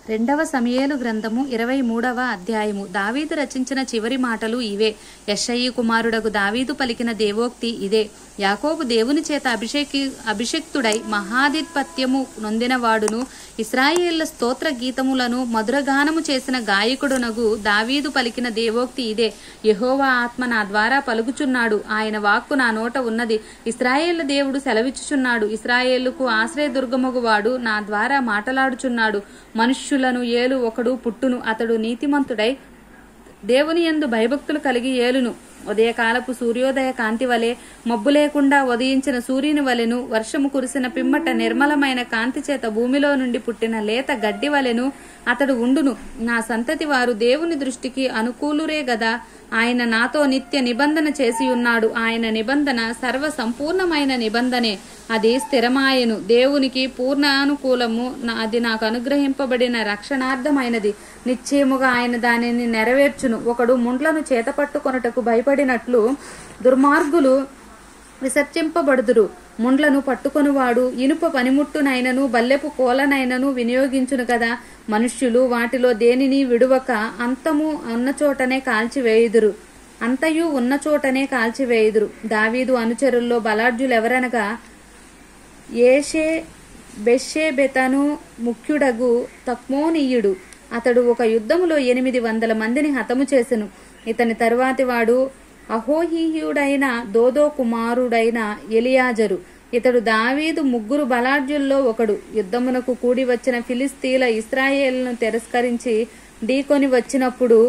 రెండవ సమూయేలు గ్రంథము 23వ అధ్యాయము. దావీదు రచించిన చివరి మాటలు ఇవే. యెషయి కుమారుడగు దావీదు పలికిన దేవోక్తి ఇదే. యాకోబు దేవుని చేత అభిషిక్తుడై మహాధిపత్యము నొందినవాడును, ఇశ్రాయేళ్ల స్తోత్ర గీతములను మధురగానము చేసిన గాయకుడునగు దావీదు పలికిన దేవోక్తి ఇదే. యెహోవా ఆత్మ నా ద్వారా పలుకుచున్నాడు, ఆయన వాక్కు నా నోట ఉన్నది. ఇశ్రాయేళ్ల దేవుడు సెలవిచ్చుచున్నాడు, ఇశ్రాయేలుకు ఆశ్రయదుర్గమగు వాడు నా ద్వారా మాటలాడుచున్నాడు. మనుష్యులను ఏలు ఒకడు పుట్టును, అతడు నీతిమంతుడై దేవుని యందు భయభక్తులు కలిగి ఏలును. ఉదయకాలపు సూర్యోదయ కాంతి వలె, మబ్బు లేకుండా ఉదయించిన సూర్యుని వలెను, వర్షము కురిసిన పిమ్మట నిర్మలమైన కాంతి చేత భూమిలో నుండి పుట్టిన లేత గడ్డి వలెను అతడు ఉండును. నా సంతతి వారు దేవుని దృష్టికి అనుకూలురే గదా. ఆయన నాతో నిత్య నిబంధన చేసి ఉన్నాడు. ఆయన నిబంధన సర్వ సంపూర్ణమైన నిబంధనే, అది స్థిరమాయను. దేవునికి పూర్ణానుకూలము, అది నాకు అనుగ్రహింపబడిన రక్షణార్థమైనది. నిశ్చయముగా ఆయన దానిని నెరవేర్చును. ఒకడు ముండ్లను చేతపట్టుకొనుటకు భయపడినట్లు దుర్మార్గులు విసర్జింపబడుదురు. ముండ్లను పట్టుకొనువాడు ఇనుప పనిముట్టునైనను బల్లెపు కోలనైనను వినియోగించును కదా. మనుష్యులు వాటిలో దేనిని విడువక అంతయు ఉన్న చోటనే కాల్చివేయుదురు. దావీదు అనుచరుల్లో బలాఢ్యులెవరనగా బెషెబెతను ముఖ్యుడగు తక్మోనీయుడు. అతడు ఒక యుద్ధములో 800 మందిని హతము చేసెను. ఇతని తరువాతి వాడు అహోహీయుడైన దోదో కుమారుడైన ఎలియాజరు. ఇతడు దావీదు ముగ్గురు బలాఢ్యుల్లో ఒకడు. యుద్ధమునకు కూడి వచ్చిన ఫిలిస్తీల ఇశ్రాయేలును తిరస్కరించి ఢీకొని వచ్చినప్పుడు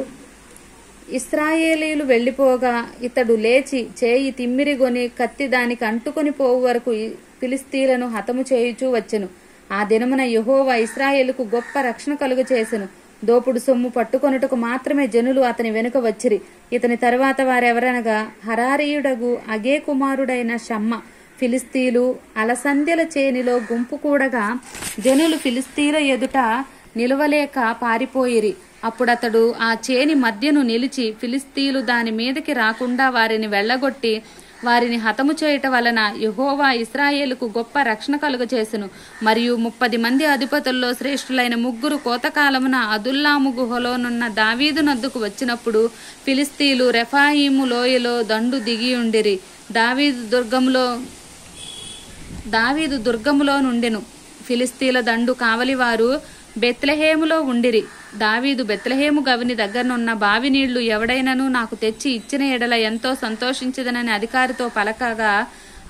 ఇశ్రాయేలీలు వెళ్లిపోగా ఇతడు లేచి చేయి తిమ్మిరిగొని కత్తి దానికి అంటుకొని పోవు వరకు ఫిలిస్తీలను హతము చేయుచూ వచ్చెను. ఆ దినమున యెహోవా ఇశ్రాయేలుకు గొప్ప రక్షణ కలుగ చేసెను. దోపుడు సొమ్ము పట్టుకొనుటకు మాత్రమే జనులు అతని వెనుక వచ్చిరి. ఇతని తరువాత వారెవరనగా హరారీయుడగు అగే కుమారుడైన షమ్మ. ఫిలిస్తీలు అలసందెల చేనిలో గుంపు కూడగా జనులు ఫిలిస్తీల ఎదుట నిలవలేక పారిపోయిరి. అప్పుడతడు ఆ చేని మధ్యను నిలిచి ఫిలిస్తీలు దాని మీదకి రాకుండా వారిని వెళ్లగొట్టి వారిని హతము చేయుట వలన యెహోవా ఇశ్రాయేలుకు గొప్ప రక్షణ కలుగచేసెను. మరియు 30 మంది అధిపతుల్లో శ్రేష్ఠులైన ముగ్గురు కోతకాలమున అదుల్లాము గుహలోనున్న దావీదు నద్దుకు వచ్చినప్పుడు ఫిలిస్తీలు రెఫాయిము లోయలో దండు దిగియుండిరి. దావీదు దుర్గములో నుండెను. ఫిలిస్తీల దండు కావలివారు బెత్లెహేములో ఉండిరి. దావీదు బెత్లెహేము గవిని దగ్గరనున్న బావి నీళ్లు ఎవడైనను నాకు తెచ్చి ఇచ్చిన ఎడల ఎంతో సంతోషించదనని అధికారితో పలకగా,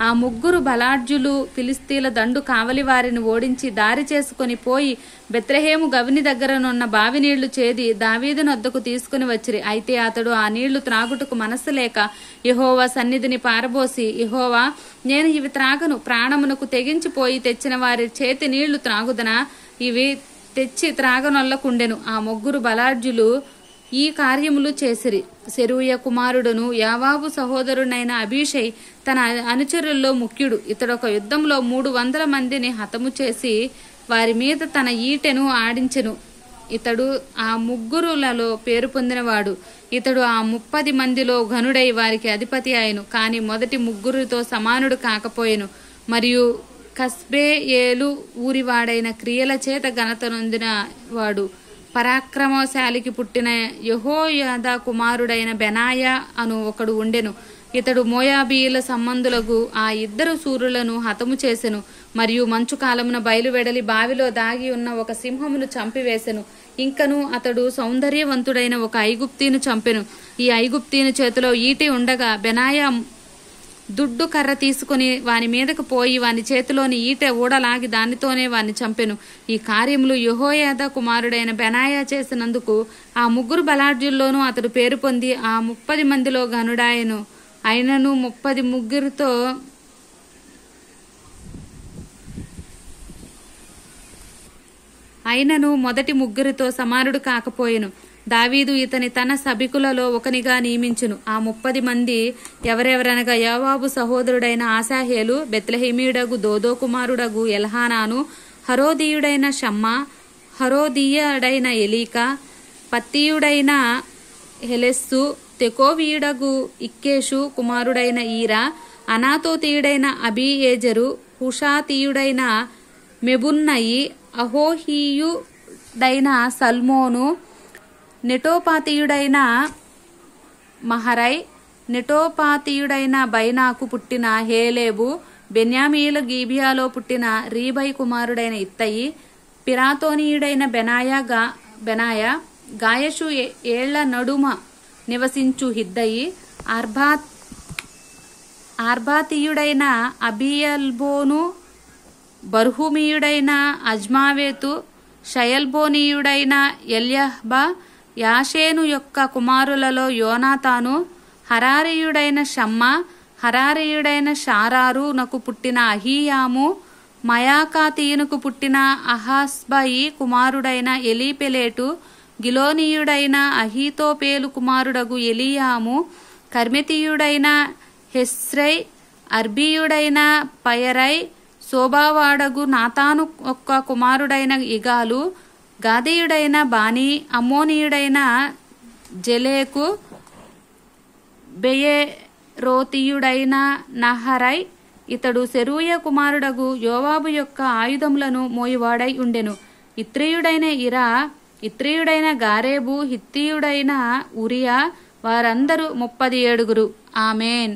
ఆ ముగ్గురు బలాఢ్యులు ఫిలిస్తీల దండు కావలి వారిని ఓడించి దారి చేసుకుని పోయి బెత్లెహేము గవిని దగ్గరనున్న బావి నీళ్లు చేది దావీదు నొద్దకు తీసుకుని వచ్చిరి. అయితే అతడు ఆ నీళ్లు త్రాగుటకు మనస్సు లేక యెహోవా సన్నిధిని పారబోసి, యెహోవా, నేను ఇవి త్రాగను, ప్రాణమునకు తెగించిపోయి తెచ్చిన వారి చేతి నీళ్లు త్రాగుదనా? ఇవి తెచ్చి త్రాగనొల్లకుండెను. ఆ ముగ్గురు బలాఢ్యులు ఈ కార్యములు చేసిరి. సెరూయ కుమారుడును యావాబు సహోదరునైన అబీషై తన అనుచరుల్లో ముఖ్యుడు. ఇతడొక యుద్ధంలో 300 మందిని హతము చేసి వారి మీద తన ఈటెను ఆడించెను. ఇతడు ఆ ముగ్గురులలో పేరు పొందినవాడు. ఇతడు ఆ 30 మందిలో ఘనుడై వారికి అధిపతి ఆయను. కాని మొదటి ముగ్గురితో సమానుడు కాకపోయెను. మరియు కస్బేయేలు ఊరివాడైన క్రియల చేత ఘనత నొందిన వాడు పరాక్రమశాలికి పుట్టిన యెహోయాదా కుమారుడైన బెనాయా అను ఒకడు ఉండెను. ఇతడు మోయాబీయుల సంబంధులకు ఆ 2 శూరులను హతము చేసెను. మరియు మంచు కాలమున బయలువెడలి బావిలో దాగి ఉన్న ఒక సింహమును చంపివేసెను. ఇంకను అతడు సౌందర్యవంతుడైన ఒక ఐగుప్తీను చంపెను. ఈ ఐగుప్తీను చేతిలో ఈటి ఉండగా బెనాయా దుడ్డు కర్ర తీసుకుని వాని మీదకు పోయి వాని చేతిలోని ఈట ఊడలాగి దానితోనే వాని చంపెను. ఈ కార్యములు యెహోయాదా కుమారుడైన బెనాయా చేసినందుకు ఆ ముగ్గురు బలాఢ్యుల్లోనూ అతడు పేరు పొంది ఆ 30 మందిలో ఘనుడాయను. అయినను మొదటి ముగ్గురితో సమానుడు కాకపోయెను. దావీదు ఇతని తన సభికులలో ఒకనిగా నియమించును. ఆ 30 మంది ఎవరెవరనగా యోవాబు సహోదరుడైన ఆసాహేలు, బెత్లెహేమీయుడగు దోదో కుమారుడగు ఎల్హానాను, హరోదీయుడైన షమ్మా, హరోదీయుడైన ఎలీకా, పత్తీయుడైన హెలెస్సు, తెకోవీయుడగు ఇక్కేషు కుమారుడైన ఈరా, అనాతోతీయుడైన అబీయేజరు, హుషాతీయుడైన మెబున్నయి, అహోహీయు సల్మోను, నెటోపాతీయుడైన మహరై, నెటోపాతీయుడైన బైనాకు పుట్టిన హేలేబు, బెన్యామీయుల గీబియాలో పుట్టిన రీబై కుమారుడైన ఇత్తయి, పిరాతోనీయుడైన బెనాయ, గాయషు ఏళ్ల నడుమ నివసించు హిద్దయి, ఆర్బాతీయుడైన అబియల్బోను, బర్హుమీయుడైన అజ్మావేతు, షయల్బోనీయుడైన ఎల్యహ్బా, యాషేను యొక్క కుమారులలో యోనాతాను, హరారీయుడైన షమ్మా, హరారీయుడైన షారారు నకు పుట్టిన అహీయాము, మయాకాతీయునకు పుట్టిన అహాస్బాయి కుమారుడైన ఎలీపెలేటు, గిలోనీయుడైన అహీతోపేలు కుమారుడగు ఎలియాము, కర్మెతీయుడైన హెస్రై, అర్బీయుడైన పయరై, శోభావాడగు నాతాను యొక్క కుమారుడైన ఇగాలు, గాదీయుడైన బానీ, అమ్మోనీయుడైన జెలేకు, బెయేరోతీయుడైన నహరై, ఇతడు సెరూయ కుమారుడగు యోవాబు యొక్క ఆయుధములను మోయువాడై ఉండెను. ఇత్రీయుడైన ఇరా, ఇత్రీయుడైన గారేబు, హిత్తీయుడైన ఉరియా, వారందరూ 37. ఆమేన్.